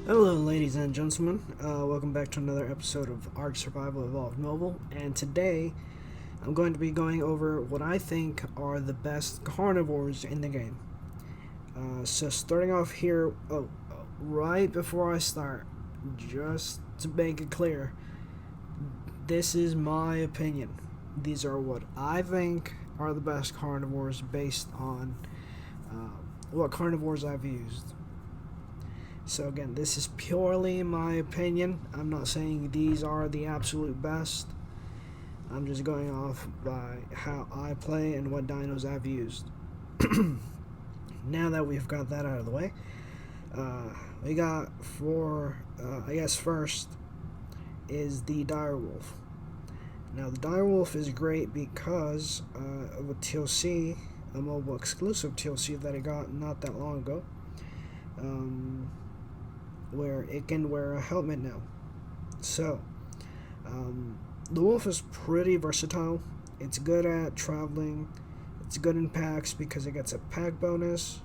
Hello, ladies and gentlemen. Welcome back to another episode of Ark Survival Evolved Mobile. And today, I'm going to be going over what I think are the best carnivores in the game. So, starting off here, right before I start, just to make it clear, this is my opinion. These are what I think are the best carnivores based on what carnivores I've used. So again, this is purely my opinion. I'm not saying these are the absolute best. I'm just going off by how I play and what dinos I've used. Now that we've got that out of the way, we got I guess first is the Direwolf. Now the Direwolf is great because of a TLC, a mobile exclusive TLC that I got not that long ago. Where it can wear a helmet now. So, the wolf is pretty versatile. It's good at traveling. It's good in packs because it gets a pack bonus.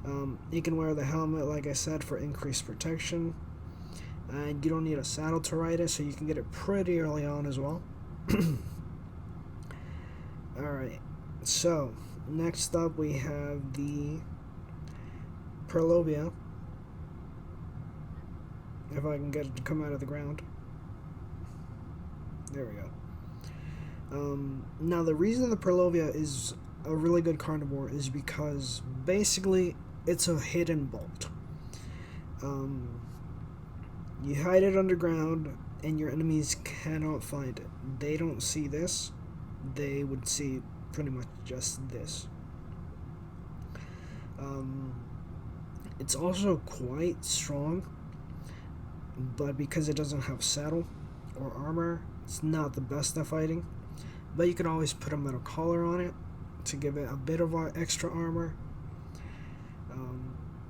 You can wear the helmet, like I said, for increased protection. And you don't need a saddle to ride it, so you can get it pretty early on as well. Alright, so next up we have the Prolobia. If I can get it to come out of the ground. There we go. Now, the reason the Prolobia is a really good carnivore is because basically it's a hidden bolt. You hide it underground and your enemies cannot find it. They don't see this. They would see pretty much just this. It's also quite strong, but because it doesn't have saddle or armor, it's not the best at fighting. But you can always put a metal collar on it to give it a bit of extra armor.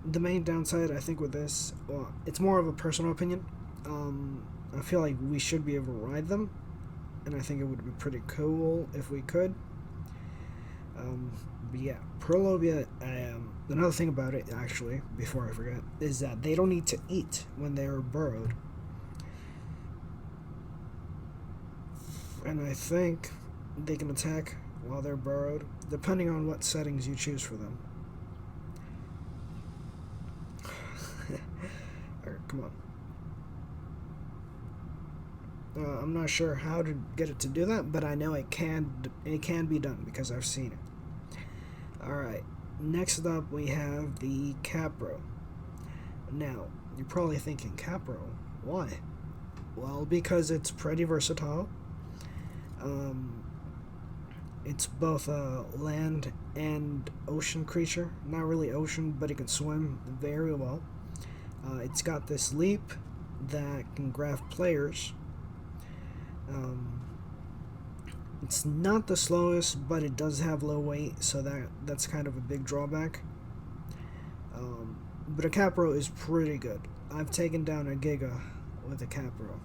The main downside, I think, with this, well, it's more of a personal opinion. I feel like we should be able to ride them, and I think it would be pretty cool if we could. But yeah, Prolobia, another thing about it, actually, before I forget, is that they don't need to eat when they're burrowed. And I think they can attack while they're burrowed, depending on what settings you choose for them. Alright, come on. I'm not sure how to get it to do that, but I know it can be done because I've seen it. Alright, next up we have the Capo. Now, you're probably thinking, Capo, why? Well, because it's pretty versatile. It's both a land and ocean creature. Not really ocean, but it can swim very well. It's got this leap that can grab players. It's not the slowest, but it does have low weight, so that's kind of a big drawback. But a Capo is pretty good. I've taken down a Giga with a Capo.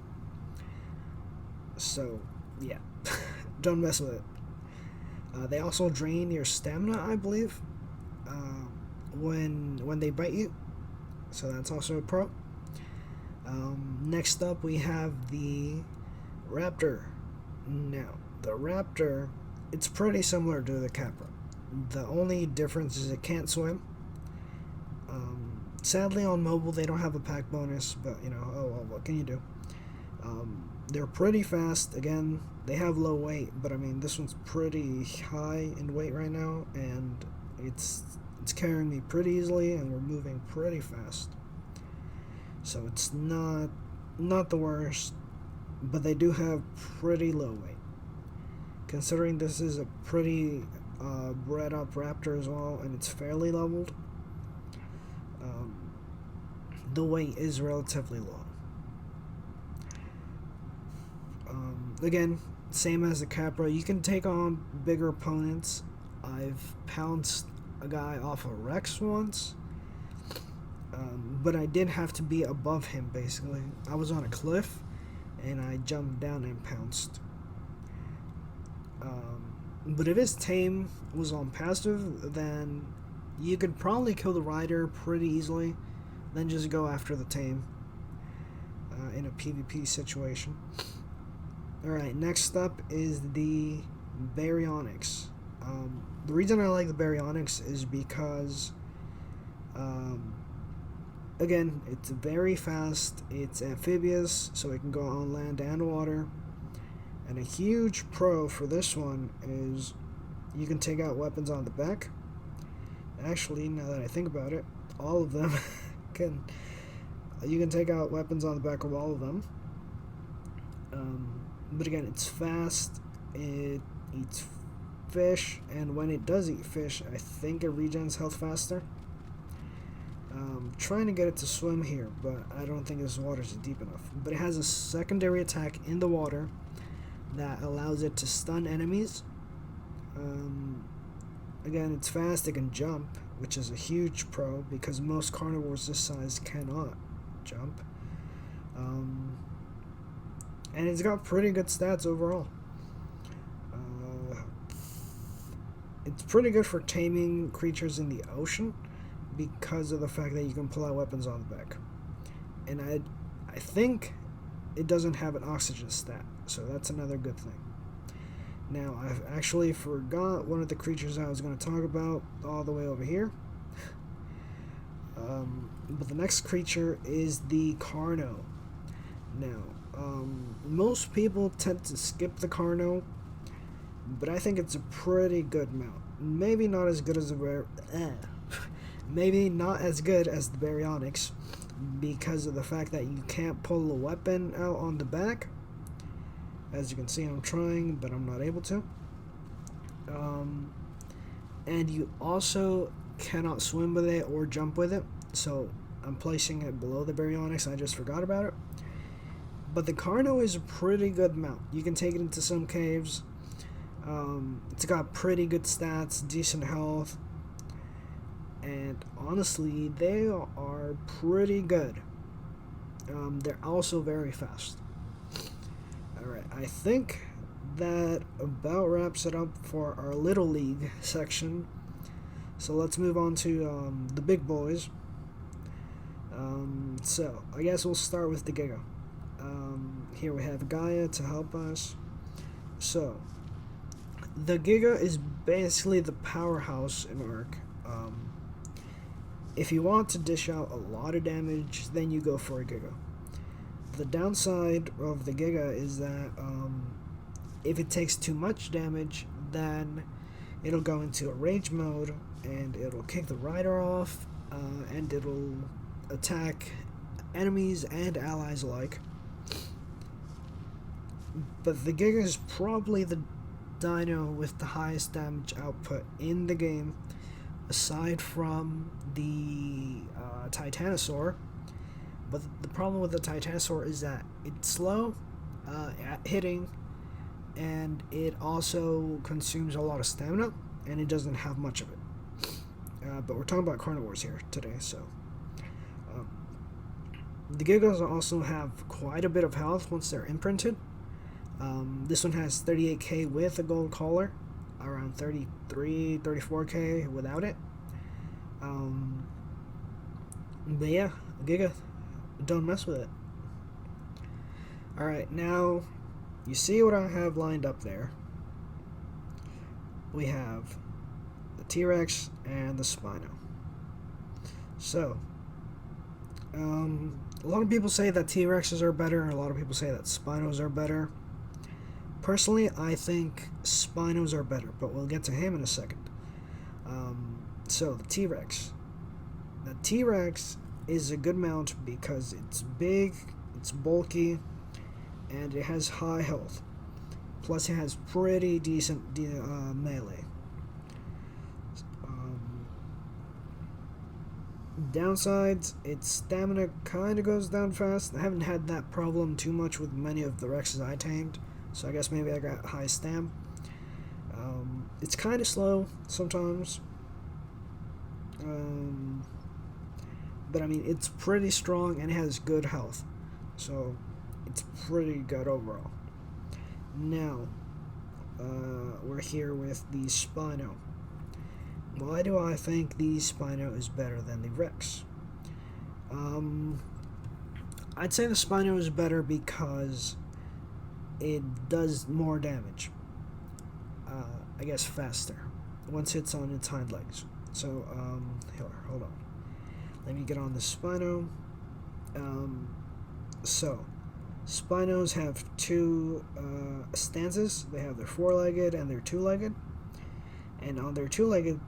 So, yeah. Don't mess with it. They also drain your stamina, I believe, when they bite you. So that's also a pro. Next up, we have the Raptor. Now, the Raptor, it's pretty similar to the Capo. The only difference is it can't swim. Sadly, on mobile, they don't have a pack bonus, but, you know, oh well, what can you do? They're pretty fast. Again, they have low weight, but I mean, this one's pretty high in weight right now, and it's carrying me pretty easily, and we're moving pretty fast. So it's not the worst, but they do have pretty low weight. Considering this is a pretty bred up Raptor as well, and it's fairly leveled, the weight is relatively low. Again, same as the Capo, you can take on bigger opponents. I've pounced a guy off a Rex once, but I did have to be above him, basically. I was on a cliff, and I jumped down and pounced. But if his tame was on passive, then you could probably kill the rider pretty easily then just go after the tame in a PvP situation. Alright, next up is the Baryonyx. The reason I like the Baryonyx is because, again, it's very fast, it's amphibious, so it can go on land and water. And a huge pro for this one is you can take out weapons on the back. Actually, now that I think about it, all of them you can take out weapons on the back of all of them. But again, it's fast, it eats fish, and when it does eat fish, I think it regens health faster. Trying to get it to swim here, but I don't think this water's deep enough. But it has a secondary attack in the water that allows it to stun enemies. Again, it's fast, it can jump, which is a huge pro because most carnivores this size cannot jump. And it's got pretty good stats overall. It's pretty good for taming creatures in the ocean because of the fact that you can pull out weapons on the back. And I think it doesn't have an oxygen stat, so that's another good thing. Now, I've actually forgot one of the creatures I was going to talk about all the way over here. But the next creature is the Karno. Now, most people tend to skip the Karno, but I think it's a pretty good mount. Maybe not as good as the maybe not as good as the Baryonyx because of the fact that you can't pull a weapon out on the back. As you can see, I'm trying, but I'm not able to. And you also cannot swim with it or jump with it, so I'm placing it below the Baryonyx. I just forgot about it. But the Karno is a pretty good mount. You can take it into some caves. It's got pretty good stats, decent health, and honestly, they are pretty good. They're also very fast. Alright, I think that about wraps it up for our Little League section. So let's move on to the big boys. So, I guess we'll start with the Giga. Here we have Gaia to help us. So, the Giga is basically the powerhouse in Ark. If you want to dish out a lot of damage, then you go for a Giga. The downside of the Giga is that if it takes too much damage, then it'll go into a rage mode and it'll kick the rider off, and it'll attack enemies and allies alike. But the Giga is probably the dino with the highest damage output in the game, aside from the Titanosaur. But the problem with the Titanosaur is that it's slow at hitting, and it also consumes a lot of stamina, and it doesn't have much of it. But we're talking about carnivores here today, so. The Gigas also have quite a bit of health once they're imprinted. This one has 38k with a gold collar, around 33, 34k without it. But yeah, Giga, don't mess with it. Alright, now you see what I have lined up there. We have the TRex and the Spino. So, a lot of people say that T-Rexes are better, and a lot of people say that Spinos are better. Personally, I think Spinos are better, but we'll get to him in a second. So, the T-Rex. The T-Rex is a good mount because it's big, it's bulky, and it has high health. Plus, it has pretty decent melee. Downsides, its stamina kind of goes down fast. I haven't had that problem too much with many of the Rexes I tamed, so I guess maybe I got high stam. It's kind of slow sometimes, but I mean, it's pretty strong and it has good health, so it's pretty good overall. Now, we're here with the Spino. Why do I think the Spino is better than the Rex? I'd say the Spino is better because it does more damage. I guess faster once it's on its hind legs. So, here, hold on. Let me get on the Spino. So, Spinos have two stances. They have their four-legged and their two-legged. And on their two-legged,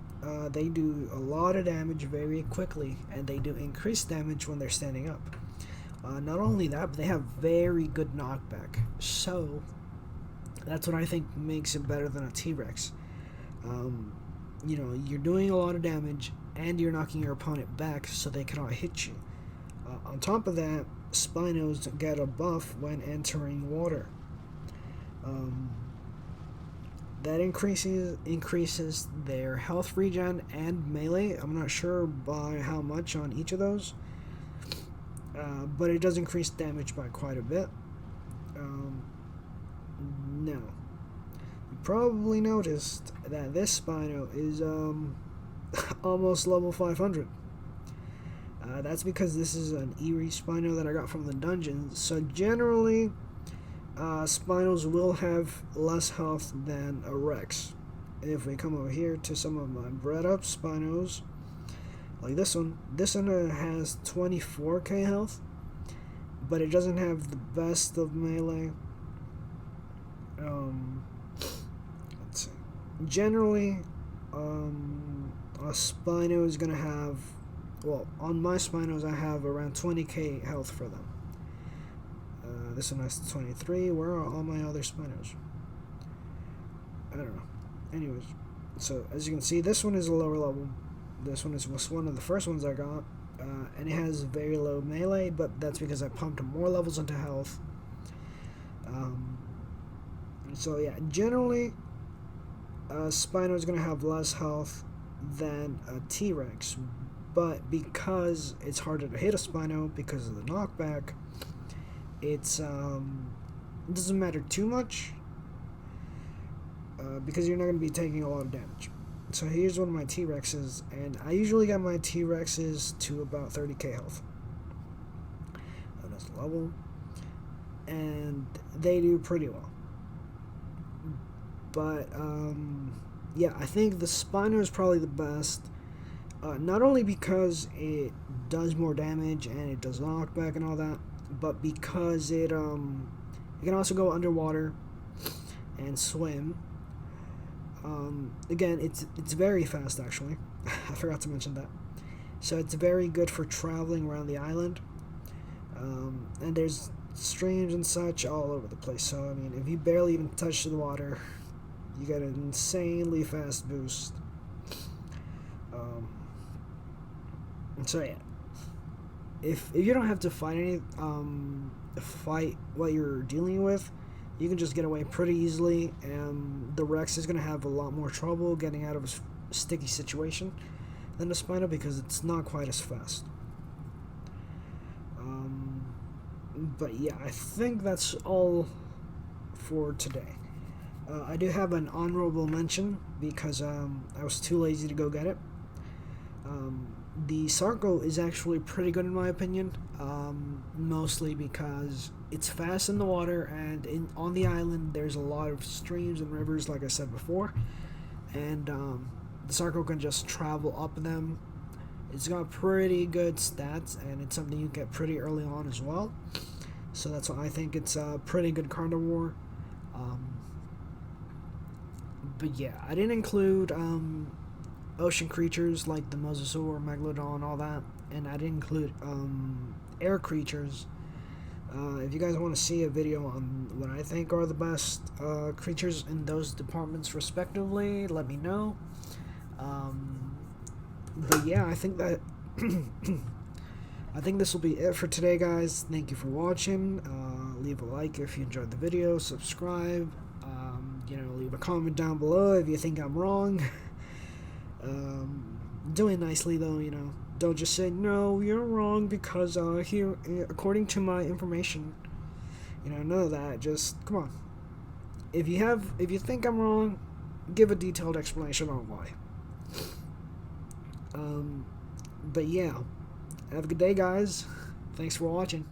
they do a lot of damage very quickly, and they do increased damage when they're standing up. Not only that, but they have very good knockback. So, that's what I think makes it better than a TRex. You know, you're doing a lot of damage, and you're knocking your opponent back so they cannot hit you. On top of that, Spinos get a buff when entering water. That increases their health regen and melee. I'm not sure by how much on each of those, but it does increase damage by quite a bit. Now, you probably noticed that this Spino is almost level 500. That's because this is an Eerie Spino that I got from the dungeon. So generally, Spinos will have less health than a Rex. If we come over here to some of my bred up Spinos, like this one has 24k health, but it doesn't have the best of melee. Let's see. Generally, a Spino is gonna have, well, on my Spinos I have around 20k health for them. This one has 23. Where are all my other Spinos? I don't know. Anyways, so as you can see, this one is a lower level. This one was one of the first ones I got, and it has very low melee, but that's because I pumped more levels into health. So yeah, generally, Spino is going to have less health than a TRex, but because it's harder to hit a Spino because of the knockback, it doesn't matter too much, because you're not going to be taking a lot of damage. So here's one of my T-Rexes, and I usually get my T-Rexes to about 30k health. That's the level, and they do pretty well. But yeah, I think the Spino is probably the best, not only because it does more damage and it does knockback and all that, but because it can also go underwater and swim. Again, it's very fast, actually. I forgot to mention that. So it's very good for traveling around the island. And there's streams and such all over the place. So I mean, if you barely even touch the water, you get an insanely fast boost. So yeah, if you don't have to fight what you're dealing with, you can just get away pretty easily, and the Rex is going to have a lot more trouble getting out of a sticky situation than the Spino because it's not quite as fast. But yeah, I think that's all for today. I do have an honorable mention because I was too lazy to go get it. The Sarco is actually pretty good in my opinion, mostly because it's fast in the water, and on the island there's a lot of streams and rivers, like I said before, and the Sarco can just travel up them. It's got pretty good stats, and it's something you get pretty early on as well, so that's why I think it's a pretty good carnivore. But yeah, I didn't include ocean creatures like the Mosasaur, Megalodon, all that, and I didn't include air creatures. If you guys want to see a video on what I think are the best creatures in those departments respectively, let me know. But yeah, I think that I think this will be it for today, guys. Thank you for watching. Leave a like if you enjoyed the video, subscribe, leave a comment down below if you think I'm wrong. Do it nicely though, don't just say no, you're wrong because here, according to my information, none of that. Just come on. If you think I'm wrong, give a detailed explanation on why. But yeah, Have a good day, guys. Thanks for watching.